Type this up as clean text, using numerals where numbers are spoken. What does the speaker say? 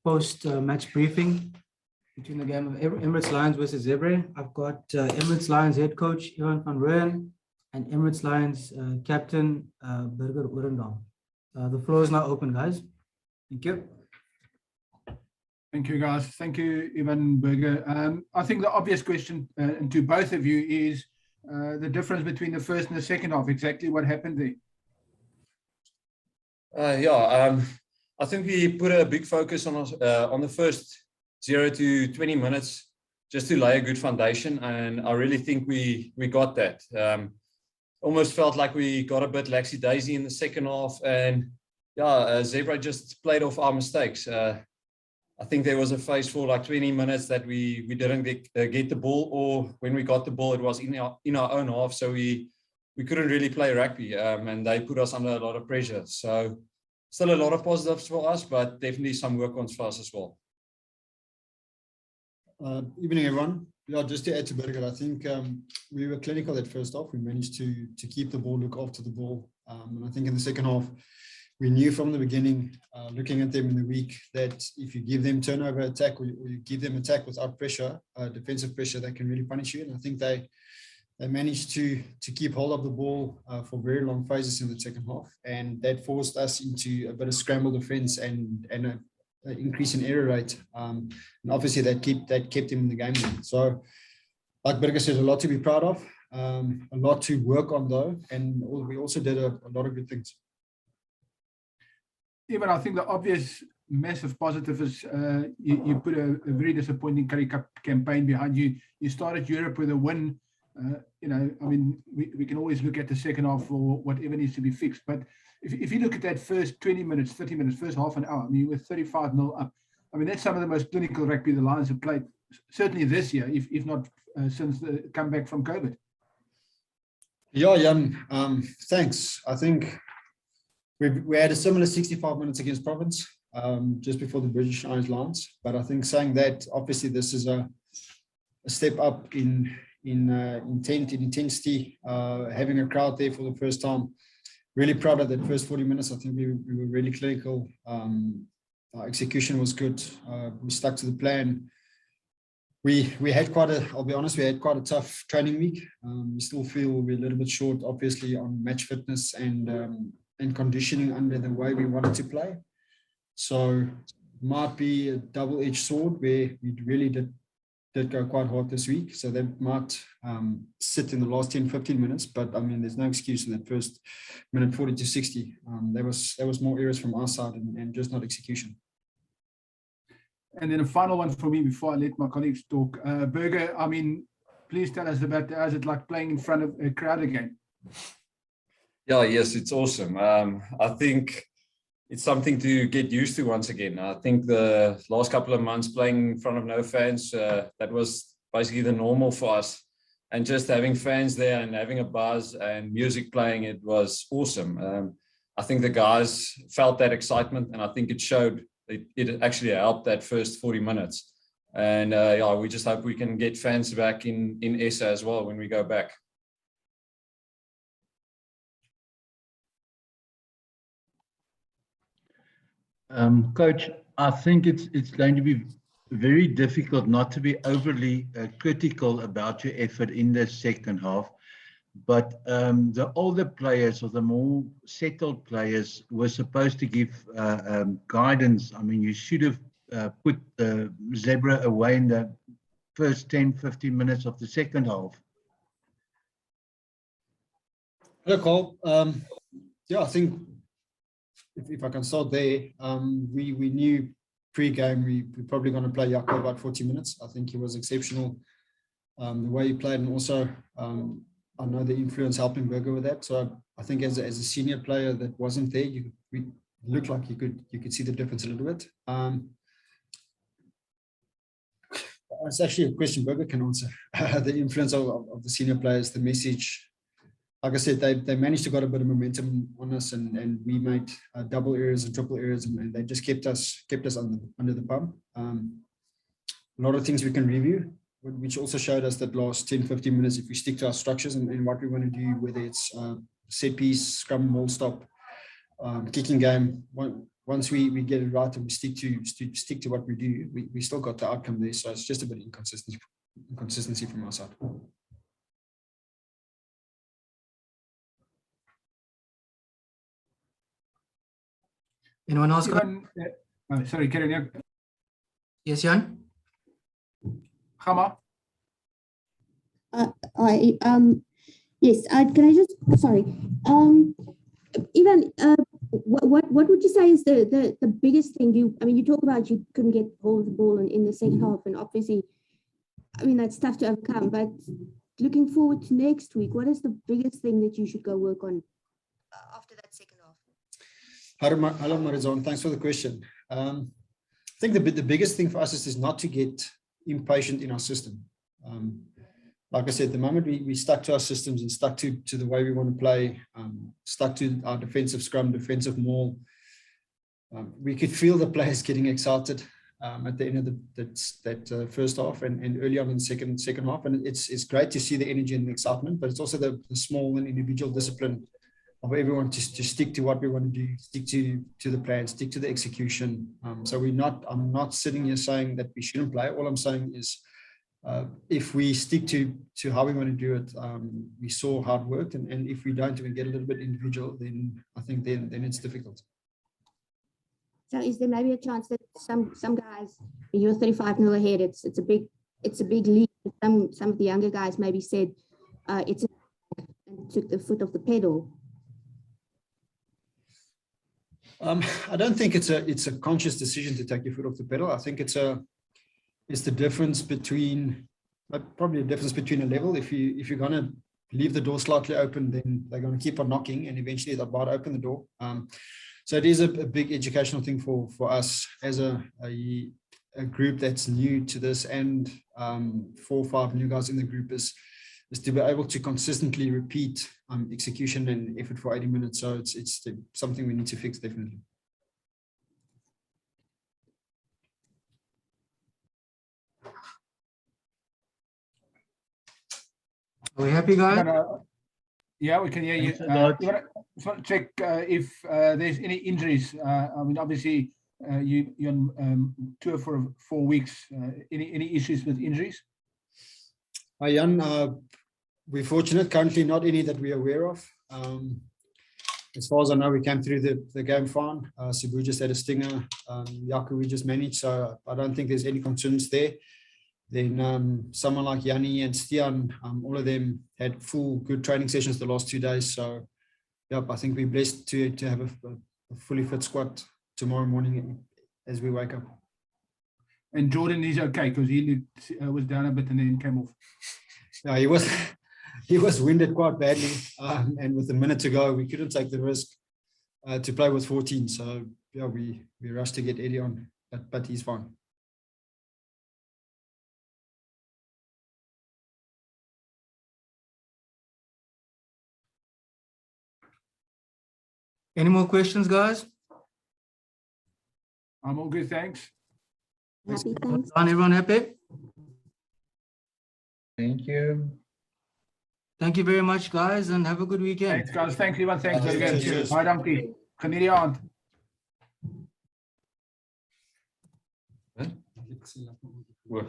post-match briefing between the game of Emirates Lions versus Zebre. I've got Emirates Lions head coach Ivan van Rooyen and Emirates Lions captain Burger Odendaal. The floor is now open, guys. Thank you. Thank you, guys. Thank you, Ivan, Burger. I think the obvious question to both of you is the difference between the first and the second half. Exactly what happened there? I think we put a big focus on the first 0 to 20 minutes just to lay a good foundation, and I really think we got that. Almost felt like we got a bit laxy-daisy in the second half, and Zebre just played off our mistakes. I think there was a phase for like 20 minutes that we didn't get the ball, or when we got the ball, it was in our own half, so we couldn't really play rugby, and they put us under a lot of pressure. So still a lot of positives for us, but definitely some work-ons for us as well. Evening, everyone. Yeah, just to add to Burger, I think we were clinical at first half. We managed to keep the ball, look after the ball, and I think in the second half, we knew from the beginning, looking at them in the week, that if you give them turnover attack or you give them attack without pressure, defensive pressure, that can really punish you. And I think they managed to keep hold of the ball for very long phases in the second half, and that forced us into a bit of scramble defense and an increase in error rate. And obviously that kept him in the game. So, like Burger said, a lot to be proud of, a lot to work on though, and we also did a lot of good things. Even I think the obvious massive positive is you put a very disappointing Currie Cup campaign behind you. You started Europe with a win. I mean, we can always look at the second half for whatever needs to be fixed. But if you look at that first 20 minutes, 30 minutes, first half an hour, I mean, you were 35-0 up. I mean, that's some of the most clinical rugby the Lions have played, certainly this year, if not since the comeback from COVID. Yeah, Jan, thanks. I think we had a similar 65 minutes against Province just before the British Lions. But I think saying that, obviously, this is a step up in intensity, having a crowd there for the first time. Really proud of that first 40 minutes. I think we were really clinical. Our execution was good. We stuck to the plan. We had I'll be honest, we had quite a tough training week. We still feel we're a little bit short, obviously, on match fitness and conditioning under the way we wanted to play. So might be a double-edged sword where we really did go quite hard this week. So that might sit in the last 10-15 minutes, but I mean, there's no excuse in that first minute 40 to 60. There was more errors from our side and just not execution. And then a final one for me before I let my colleagues talk. Burger, I mean, please tell us about how's it like playing in front of a crowd again? Yeah, yes, it's awesome. I think it's something to get used to once again. I think the last couple of months playing in front of no fans, that was basically the normal for us. And just having fans there and having a buzz and music playing, it was awesome. I think the guys felt that excitement, and I think it showed. It actually helped that first 40 minutes. And we just hope we can get fans back in SA as well when we go back. Coach, I think it's going to be very difficult not to be overly critical about your effort in the second half. But the older players or the more settled players were supposed to give guidance. I mean, you should have put Zebre away in the first 10-15 minutes of the second half. Hello, Cole. I think if I can start there, we knew pre-game we're probably going to play Jaco about 40 minutes. I think he was exceptional, the way he played, and also I know the influence helping Burger with that. So I think as a senior player that wasn't there, we looked like you could see the difference a little bit. It's actually a question Burger can answer. The influence of the senior players, the message. Like I said, they managed to get a bit of momentum on us, and we made double errors and triple errors, and they just kept us under the pump. A lot of things we can review, which also showed us that last 10-15 minutes, if we stick to our structures and what we want to do, whether it's set piece, scrum, ball stop, kicking game, what once we get it right and we stick to what we do, we still got the outcome there. So it's just a bit of inconsistency from our side. Anyone else? Sorry, Karen. Yes, Jan? Gama. Yes, can I just, sorry. Ivan, what would you say is the biggest thing you talk about you couldn't get hold of the ball in the second half, and obviously, that's tough to overcome, but looking forward to next week, what is the biggest thing that you should go work on after that second half? Hello, Marizon. Thanks for the question. I think the biggest thing for us is not to get impatient in our system. Like I said, the moment we stuck to our systems and stuck to the way we want to play, stuck to our defensive scrum, defensive maul, we could feel the players getting excited at the end of that first half and early on in the second half. And it's great to see the energy and the excitement, but it's also the small and individual discipline of everyone to stick to what we want to do, stick to the plan, stick to the execution. So I'm not sitting here saying that we shouldn't play. All I'm saying is, if we stick to how we want to do it, we saw how it worked, and if we don't, we get a little bit individual, then I think then it's difficult. So is there maybe a chance that some guys, you're 35-0 ahead, it's a big lead. Some of the younger guys maybe said and took the foot off the pedal. I don't think it's a conscious decision to take your foot off the pedal. I think it's the difference between probably a difference between a level. If you're going to leave the door slightly open, then they're going to keep on knocking, and eventually they'll about open the door. So it is a big educational thing for us as a group that's new to this, and 4 or 5 new guys in the group is to be able to consistently repeat execution and effort for 80 minutes. So it's something we need to fix, definitely. Are we happy, guys? Yeah, we can hear you. Thanks a lot. You want to check if there's any injuries? Obviously, you're on tour for 4 weeks. Any issues with injuries? Hi, Jan. We're fortunate. Currently, not any that we're aware of. As far as I know, we came through the game fine. Cebu just had a stinger. Yaku we just managed, so I don't think there's any concerns there. Then someone like Yanni and Stian, all of them had full good training sessions the last 2 days. So, yep, I think we're blessed to have a fully fit squad tomorrow morning as we wake up. And Jordan is okay because he was down a bit and then came off. Yeah, he was winded quite badly, and with a minute to go, we couldn't take the risk to play with 14. So yeah, we rushed to get Eddie on, but he's fine. Any more questions, guys? I'm all good, thanks. Happy, thanks. Everyone happy? Thank you. Thank you very much, guys, and have a good weekend. Thanks, guys. Thanks, everyone. Thanks Okay, again. cheers. Bye, dankie. Geniet die aand. Huh?